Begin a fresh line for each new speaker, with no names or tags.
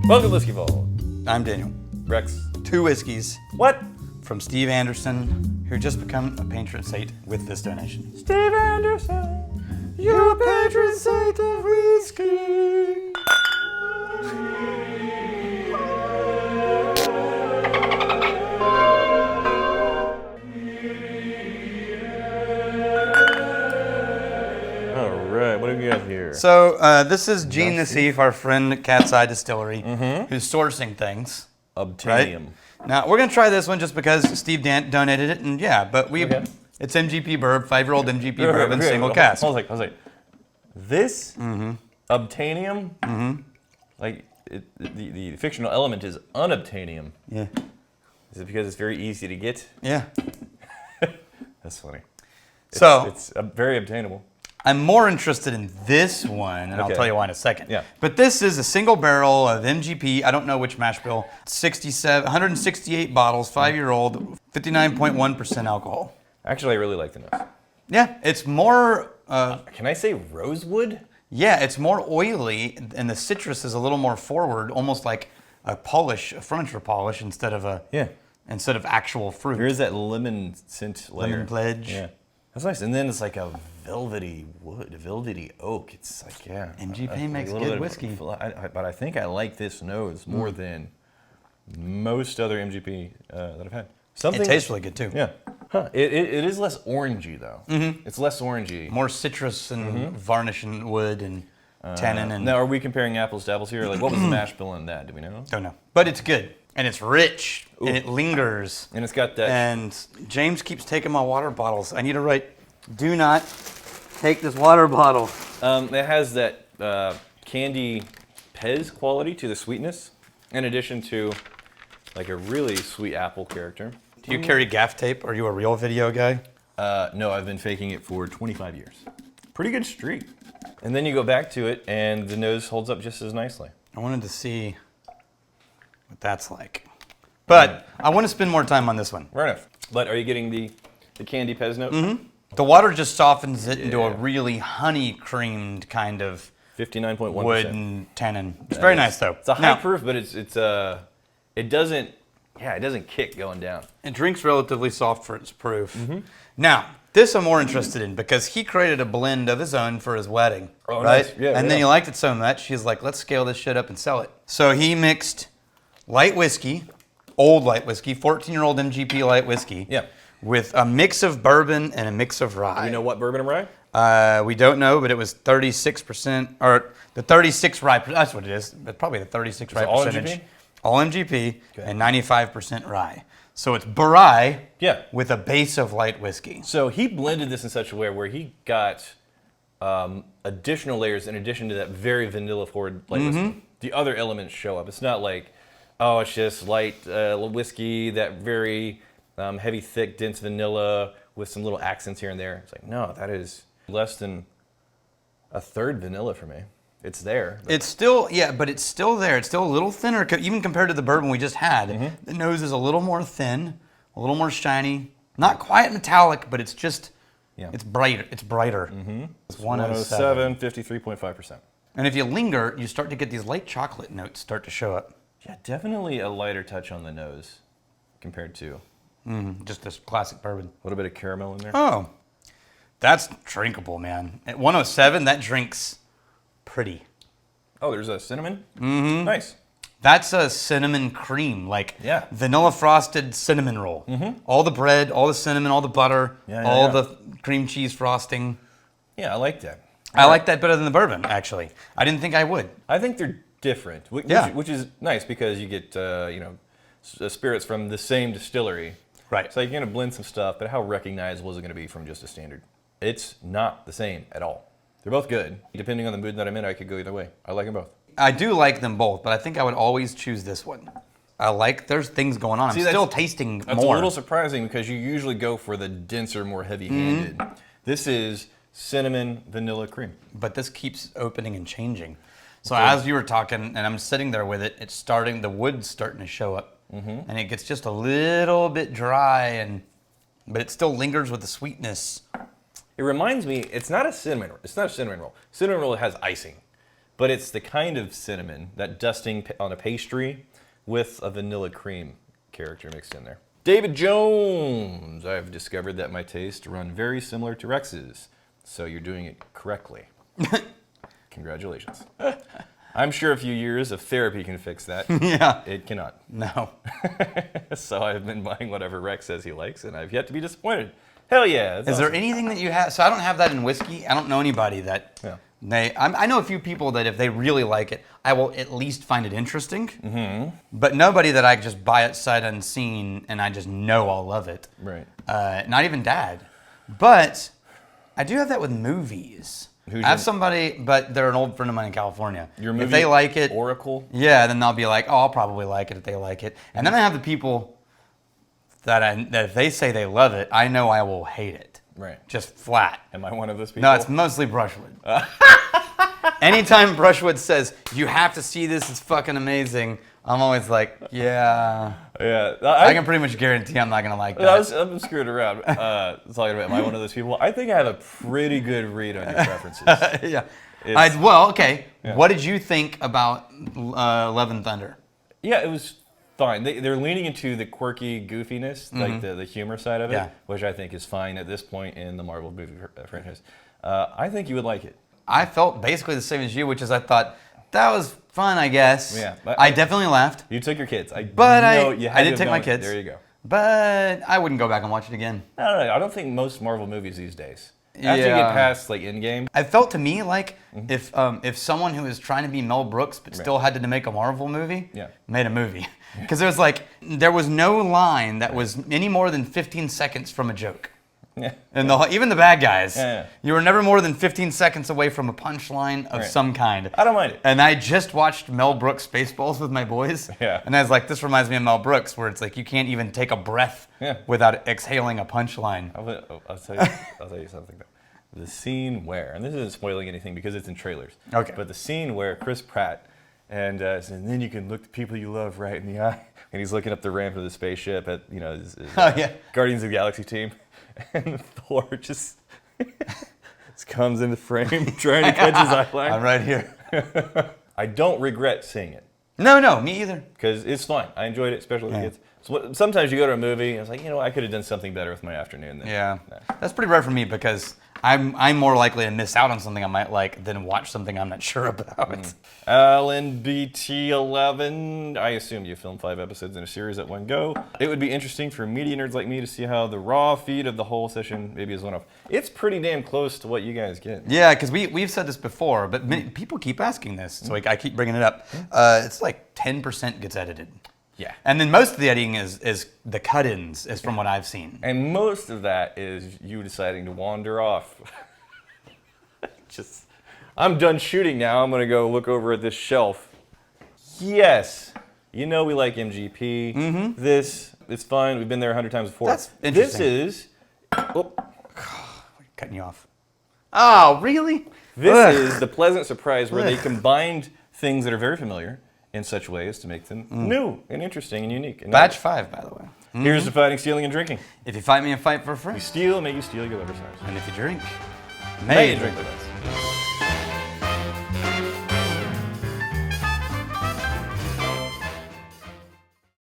Welcome to Whiskey Vault.
I'm Daniel.
Rex.
2 whiskeys
What?
from Steve Anderson, who just become a patron saint with this donation.
Steve Anderson, you're a patron saint of whiskey. All right, what do we got here?
So this is Gene Nassif, our friend at Cat's Eye Distillery, who's sourcing things.
Obtainium.
Right? Now we're gonna try this one just because Steve donated it, and yeah, but it's MGP Bourbon, 5-year-old MGP Bourbon, single cask.
I was like, this Obtainium, like the fictional element is unobtainium.
Yeah.
Is it because it's very easy to get?
Yeah.
That's funny. It's very obtainable.
I'm more interested in this one, and I'll tell you why in a second.
Yeah.
But this is a single barrel of MGP. I don't know which mash bill. 168 bottles, 5-year-old, 59.1% alcohol.
Actually, I really like the nose.
Yeah, it's more.
Can I say rosewood?
Yeah, it's more oily, and the citrus is a little more forward, almost like a polish, a furniture polish, instead of actual fruit.
There is that lemon scent layer.
Lemon pledge.
Yeah, that's nice. And then it's like a velvety wood, a velvety oak. It's like
MGP makes good whiskey.
But I think I like this nose more than most other MGP that I've had.
It tastes really good too.
Yeah. Huh. It is less orangey though. It's less orangey.
More citrus and varnish and wood and tannin. And
now, are we comparing apples to apples here? Like, what was the mash bill in that? Do we know?
Don't know. But it's good. And it's rich. Ooh. And it lingers.
And it's got that.
And James keeps taking my water bottles. I need to write, do not take this water bottle.
It has that candy pez quality to the sweetness, in addition to like a really sweet apple character.
Do you carry gaff tape? Are you a real video guy?
No, I've been faking it for 25 years. Pretty good streak. And then you go back to it, and the nose holds up just as nicely.
I wanted to see what that's like. But I want to spend more time on this one.
Right enough. But are you getting the candy pez note?
The water just softens it into a really honey-creamed kind of
59.1%
wood and tannin. It's very nice, though.
It's a high proof, but it doesn't kick going down.
It drinks relatively soft for its proof. Now, this I'm more interested in because he created a blend of his own for his wedding.
Oh,
right?
Nice. Yeah,
and then he liked it so much, he's like, let's scale this shit up and sell it. So he mixed light whiskey, old light whiskey, 14-year-old MGP light whiskey, with a mix of bourbon and a mix of rye.
Do you know what bourbon and rye?
We don't know, but it was 36%, or the 36 rye, that's what it is, but probably the 36 rye percentage. All MGP and 95% rye. So it's rye with a base of light whiskey.
So he blended this in such a way where he got additional layers in addition to that very vanilla forward light whiskey. The other elements show up. It's not like, oh, it's just light whiskey, that very heavy, thick, dense vanilla with some little accents here and there. It's like, no, that is less than a third vanilla for me. It's there.
It's still, but it's still there. It's still a little thinner, even compared to the bourbon we just had. The nose is a little more thin, a little more shiny. Not quite metallic, but it's just, it's brighter. It's brighter. It's
107, 53.5%.
And if you linger, you start to get these light chocolate notes start to show up.
Yeah, definitely a lighter touch on the nose compared to
just this classic bourbon.
A little bit of caramel in there.
Oh, that's drinkable, man. At 107, that drinks pretty.
Oh, there's a cinnamon? Nice.
That's a cinnamon cream, like vanilla frosted cinnamon roll. All the bread, all the cinnamon, all the butter, all the cream cheese frosting.
Yeah, I like that.
I like that better than the bourbon, actually. I didn't think I would.
I think they're different, which is nice because you get spirits from the same distillery.
Right.
So you're going to blend some stuff, but how recognizable is it going to be from just a standard? It's not the same at all. They're both good. Depending on the mood that I'm in, I could go either way. I like them both.
I do like them both, but I think I would always choose this one. There's things going on. I'm still tasting more.
That's a little surprising because you usually go for the denser, more heavy-handed. This is cinnamon vanilla cream.
But this keeps opening and changing. So as you were talking, and I'm sitting there with it, the wood's starting to show up. And it gets just a little bit dry, but it still lingers with the sweetness.
It reminds me, it's not a cinnamon roll. Cinnamon roll has icing. but it's the kind of cinnamon, that dusting on a pastry with a vanilla cream character mixed in there. David Jones, I've discovered that my tastes run very similar to Rex's, so you're doing it correctly. Congratulations. I'm sure a few years of therapy can fix that.
Yeah.
It cannot.
No.
So I've been buying whatever Rex says he likes, and I've yet to be disappointed. Hell yeah.
Is there anything that you have? So I don't have that in whiskey. I don't know anybody that I know a few people that if they really like it, I will at least find it interesting. Mm-hmm. But nobody that I just buy it sight unseen and I just know I'll love it.
Right.
Not even Dad. But I do have that with movies. I have somebody, but they're an old friend of mine in California.
Your movie
if they like it,
Oracle?
Yeah, then they'll be like, oh, I'll probably like it if they like it. And then I have the people that if they say they love it, I know I will hate it.
Right.
Just flat.
Am I one of those people?
No, it's mostly Brushwood. Anytime Brushwood says, you have to see this, it's fucking amazing, I'm always like, yeah.
Yeah.
I can pretty much guarantee I'm not going to like that.
I'm screwed around talking about, am I one of those people? I think I have a pretty good read on your preferences.
Yeah. Okay. Yeah. What did you think about Love and Thunder?
Yeah, it was fine. They're leaning into the quirky goofiness, like the humor side of it, which I think is fine at this point in the Marvel movie franchise. I think you would like it.
I felt basically the same as you, which is I thought, that was fun, I guess.
Yeah.
I definitely laughed.
You took your kids. I
did take my kids.
There you go.
But I wouldn't go back and watch it again.
No. I don't think most Marvel movies these days. After you get past like Endgame.
It felt to me like if someone who was trying to be Mel Brooks but still had to make a Marvel movie, made a movie. Because there was no line that was any more than 15 seconds from a joke. Yeah. And even the bad guys, you were never more than 15 seconds away from a punchline of some kind.
I don't mind it.
And I just watched Mel Brooks Spaceballs with my boys. Yeah. And I was like, this reminds me of Mel Brooks, where it's like you can't even take a breath without exhaling a punchline.
I'll tell you something. The scene where, and this isn't spoiling anything because it's in trailers. Okay. But the scene where Chris Pratt and then you can look the people you love right in the eye, and he's looking up the ramp of the spaceship at his Guardians of the Galaxy team. And Thor just comes into frame trying to catch his eyeline.
I'm right here.
I don't regret seeing it.
No, me either.
Because it's fun. I enjoyed it, especially with kids. So sometimes you go to a movie and it's like, I could have done something better with my afternoon.
That's pretty rare for me because I'm more likely to miss out on something I might like than watch something I'm not sure about.
Alan BT11, I assume you filmed 5 episodes in a series at one go. It would be interesting for media nerds like me to see how the raw feed of the whole session maybe is one-off. It's pretty damn close to what you guys get. Yeah,
because we've said this before, but people keep asking this, so I keep bringing it up. It's like 10% gets edited.
Yeah.
And then most of the editing is the cut-ins, is from what I've seen.
And most of that is you deciding to wander off. I'm done shooting now. I'm going to go look over at this shelf. Yes. We like MGP. Mm-hmm. This is fun. We've been there 100 times before.
That's interesting.
This is...
Cutting you off. Oh, really?
This is the pleasant surprise where they combined things that are very familiar in such ways to make them new and interesting and unique. And
Batch 5, by the way.
Here's to fighting, stealing, and drinking.
If you fight me, I fight for a friend.
You steal, may you steal your liver stars.
And if you drink,
may you drink with us.